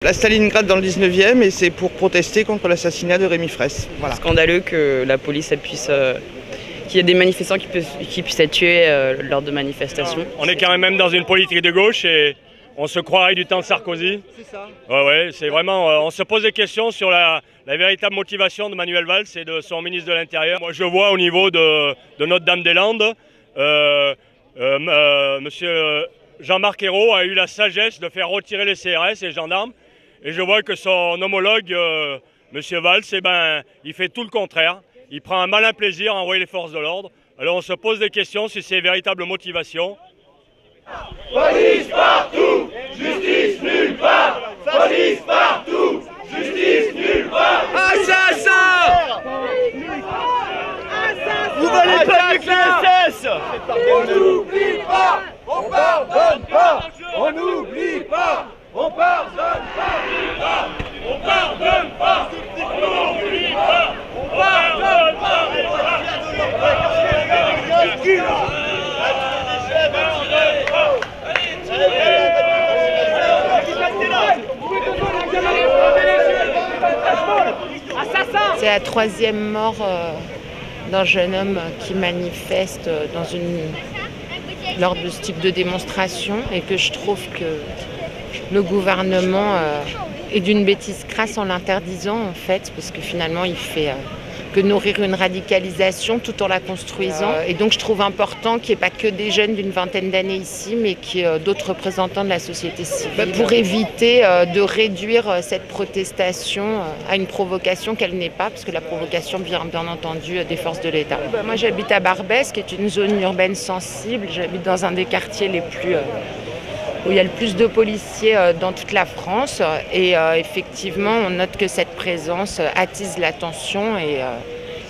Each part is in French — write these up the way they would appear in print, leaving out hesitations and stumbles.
La Stalingrad dans le 19e et c'est pour protester contre l'assassinat de Rémi Fraisse. Voilà. Scandaleux que la police puisse... qu'il y ait des manifestants qui puissent être tués lors de manifestations. On est quand même dans une politique de gauche et on se croirait du temps de Sarkozy. C'est ça. Ouais, c'est vraiment... on se pose des questions sur la véritable motivation de Manuel Valls et de son ministre de l'Intérieur. Moi, je vois au niveau de Notre-Dame-des-Landes, monsieur Jean-Marc Ayrault a eu la sagesse de faire retirer les CRS et les gendarmes. Et je vois que son homologue, monsieur Valls, il fait tout le contraire. Il prend un malin plaisir à envoyer les forces de l'ordre. Alors on se pose des questions si c'est véritable motivation. Police partout, justice nulle part. Police partout, justice nulle part. Assassin! Vous valez pas avec la SS! On n'oublie pas, on pardonne pas. On n'oublie pas, on pardonne pas. On pardonne pas, on n'oublie pas. On pardonne pas. C'est la troisième mort d'un jeune homme qui manifeste lors de ce type de démonstration et que je trouve que le gouvernement est d'une bêtise crasse en l'interdisant en fait, parce que finalement il fait que nourrir une radicalisation tout en la construisant. Et donc je trouve important qu'il n'y ait pas que des jeunes d'une vingtaine d'années ici, mais qu'il y ait d'autres représentants de la société civile pour éviter de réduire cette protestation à une provocation qu'elle n'est pas, parce que la provocation vient bien entendu des forces de l'État. Moi j'habite à Barbès, qui est une zone urbaine sensible. J'habite dans un des quartiers les plus... où il y a le plus de policiers dans toute la France. Et effectivement, on note que cette présence attise l'attention et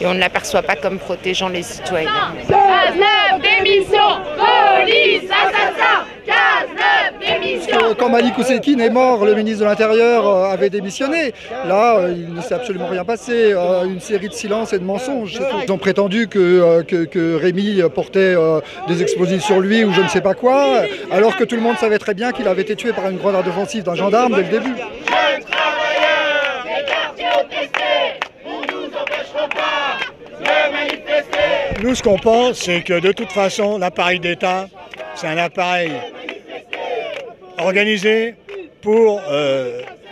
on ne l'aperçoit pas comme protégeant les citoyens. 15-9 démission, police, assassin, 15-9 démission. Quand Malik Oussekine est mort, le ministre de l'Intérieur avait démissionné. Là, il ne s'est absolument rien passé. Une série de silences et de mensonges. Ils ont prétendu que Rémi portait des explosifs sur lui ou je ne sais pas quoi, alors que tout le monde savait très bien qu'il avait été tué par une grenade offensive d'un gendarme dès le début. Jeunes travailleurs, des quartiers opprimés, vous nous empêcheront pas de manifester. Nous, ce qu'on pense, c'est que de toute façon, l'appareil d'État, c'est un appareil organisé pour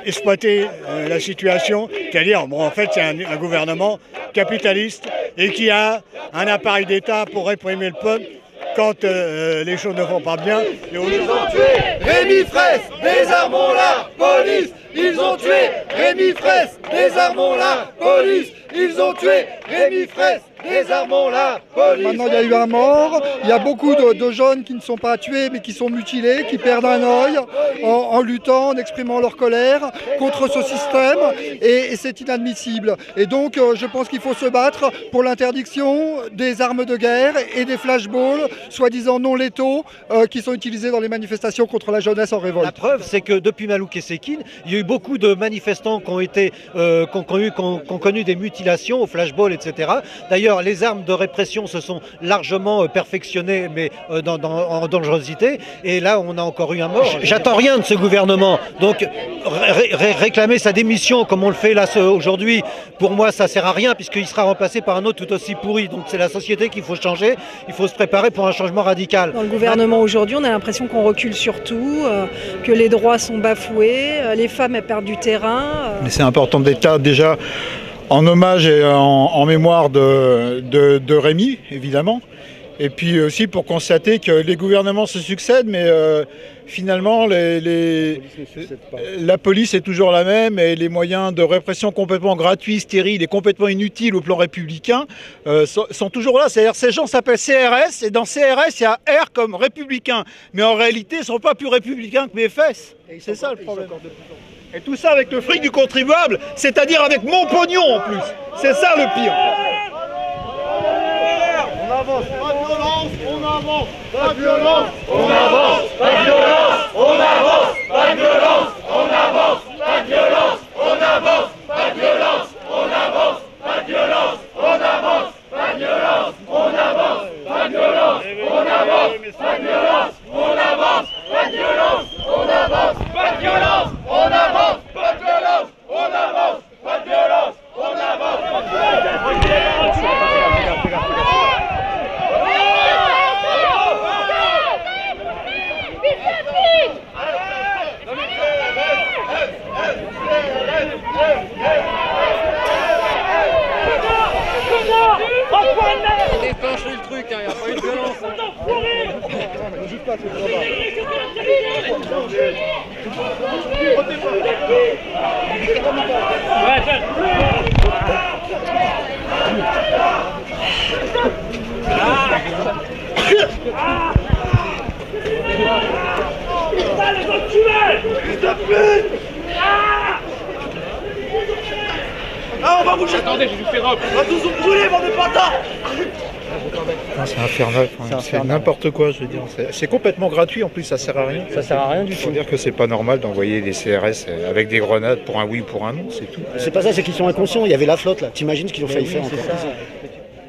exploiter la situation, c'est-à-dire, en fait, c'est un gouvernement capitaliste et qui a un appareil d'État pour réprimer le peuple quand les choses ne vont pas bien. Ils ont tué Rémi Fraisse, désarmons-la, police. Ils ont tué Rémi Fraisse, désarmons-la, police. Ils ont tué Rémi Fraisse, désarmons-la, police. Maintenant, il y a eu un mort. Il y a beaucoup de jeunes qui ne sont pas tués, mais qui sont mutilés, qui perdent un œil en luttant, en exprimant leur colère contre ce système. Et c'est inadmissible. Et donc, je pense qu'il faut se battre pour l'interdiction des armes de guerre et des flashballs, soi-disant non létaux, qui sont utilisés dans les manifestations contre la jeunesse en révolte. La preuve, c'est que depuis Malik Oussekine, il y a eu beaucoup de manifestants qui ont connu des mutilations au flashball, etc. D'ailleurs, les armes de répression se sont largement perfectionnées, mais en dangerosité. Et là, on a encore eu un mort. J'attends rien de ce gouvernement. Donc, réclamer sa démission, comme on le fait là aujourd'hui, pour moi, ça sert à rien, puisqu'il sera remplacé par un autre tout aussi pourri. Donc, c'est la société qu'il faut changer. Il faut se préparer pour un changement radical. Dans le gouvernement aujourd'hui, on a l'impression qu'on recule sur tout, que les droits sont bafoués, les femmes elles perdent du terrain. Mais c'est important d'État déjà en hommage et en mémoire de Rémi, évidemment. Et puis aussi pour constater que les gouvernements se succèdent, mais finalement la police est toujours la même et les moyens de répression complètement gratuits, stériles et complètement inutiles au plan républicain sont toujours là. C'est-à-dire ces gens s'appellent CRS et dans CRS il y a R comme républicain. Mais en réalité ils ne sont pas plus républicains que mes fesses. C'est ça le problème. Et tout ça avec le fric du contribuable, c'est-à-dire avec mon pognon en plus. C'est ça le pire. On avance, pas de violence, on avance, pas de violence, on avance, pas de violence, on avance, pas de violence, on avance, pas de violence, on avance, pas de violence, on avance, pas de violence, on avance, pas de violence, on avance, pas de violence, on avance, pas de violence, on avance, pas de violence, on avance, pas de violence, on avance. truc, il n'y a pas eu de violence. Ah, on va bouger. Attendez, je vous fais robe. On va tous vous brûler, bande de bâtards. C'est infernal, c'est n'importe quoi, je veux dire. C'est complètement gratuit, en plus ça sert à rien. Ça sert à rien du tout. Il faut dire que c'est pas normal d'envoyer des CRS avec des grenades pour un oui ou pour un non, c'est tout. C'est pas ça, c'est qu'ils sont inconscients. Il y avait la flotte là. T'imagines ce qu'ils ont failli faire encore.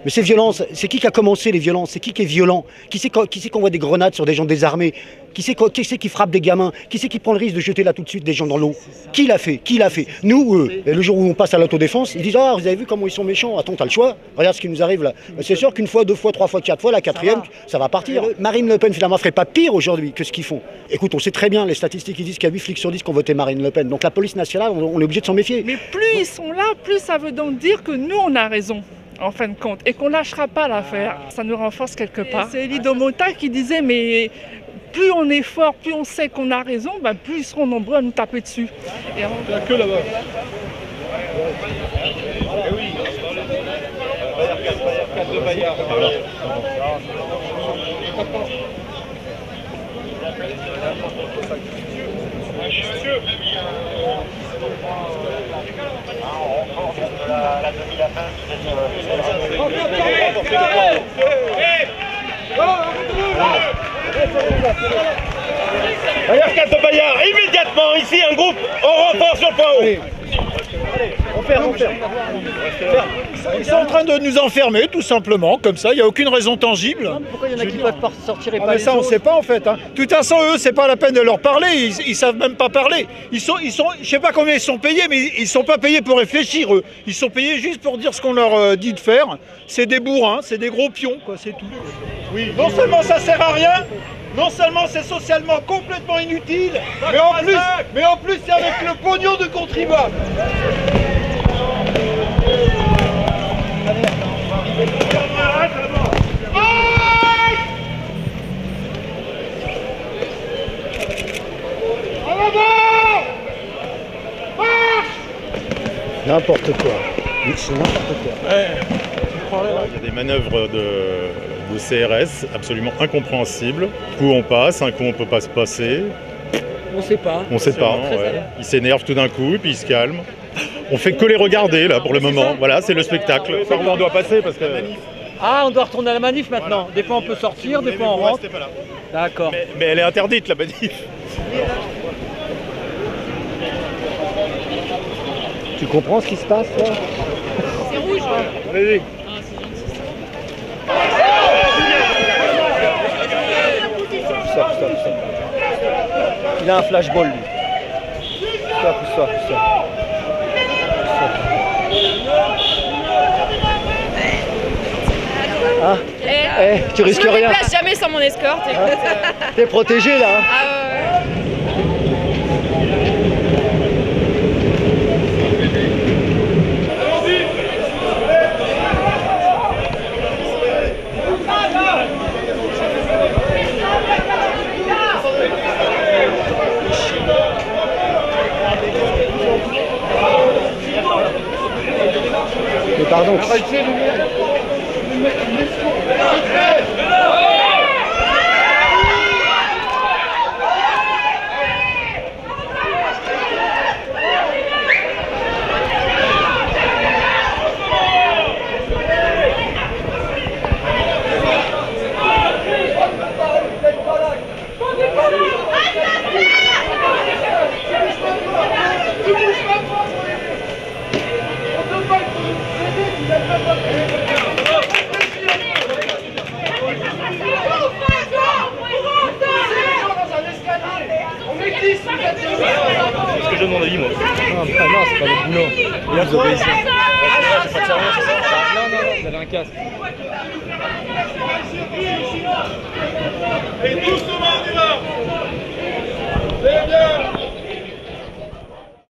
Mais ces violences, c'est qui a commencé les violences? C'est qui est violent? Qui c'est qu'on voit des grenades sur des gens désarmés? Qui c'est qui frappe des gamins? Qui c'est qui prend le risque de jeter là tout de suite des gens dans l'eau? Qui l'a fait? Qui l'a fait? Nous, eux. Et le jour où on passe à l'autodéfense, ils disent ah vous avez vu comment ils sont méchants? Attends, t'as le choix. Regarde ce qui nous arrive là. C'est sûr qu'une fois, deux fois, trois fois, quatre fois, la quatrième, ça va partir. Marine Le Pen finalement ferait pas pire aujourd'hui que ce qu'ils font. Écoute, on sait très bien les statistiques qui disent qu'il y a 8 flics sur 10 qui ont voté Marine Le Pen. Donc la police nationale, on est obligé de s'en méfier. Mais plus ils sont là, plus ça veut donc dire que nous on a raison. En fin de compte, et qu'on lâchera pas l'affaire. Ça nous renforce quelque part. C'est Lido Mota qui disait, mais plus on est fort, plus on sait qu'on a raison, ben plus ils seront nombreux à nous taper dessus. Il n'y a que là-bas. Regarde Cap de Bayard, immédiatement ici un groupe, on renforce sur le point haut. On ferme. Ils sont en train de nous enfermer, tout simplement, comme ça, il n'y a aucune raison tangible. Pourquoi il y en a qui peuvent pas sortir et pas mais les ça, on ne autres sait pas en fait. Hein. De toute façon, eux, c'est pas la peine de leur parler, ils savent même pas parler. Je sais pas combien ils sont payés, mais ils sont pas payés pour réfléchir, eux. Ils sont payés juste pour dire ce qu'on leur dit de faire. C'est des bourrins, c'est des gros pions, quoi, c'est tout. Oui, non seulement ça sert à rien, non seulement c'est socialement complètement inutile, mais en plus c'est avec le pognon de contribuables. N'importe quoi. C'est n'importe quoi. Il y a des manœuvres de CRS absolument incompréhensibles. Un coup on passe, un coup on peut pas se passer. On sait pas. On sait pas. Ouais. Ils s'énervent tout d'un coup, puis ils se calment. On fait que les regarder là pour le moment. Voilà, c'est le spectacle. Par où on doit passer parce que. Ah, on doit retourner à la manif maintenant. Des fois on peut sortir, des fois on rentre. D'accord. Mais elle est interdite la manif. Tu comprends ce qui se passe là? C'est rouge. Allez-y. Stop. Il a un flashball lui. Stop. Hein? Tu risques rien. Je me déplace jamais sans mon escorte. T'es protégé là. Hein? Ah ouais. Mais pardon. C'est ce que je demande à lui, moi. Non, c'est pas le boulot. Et là, vous obéissez. Non, vous avez un casque.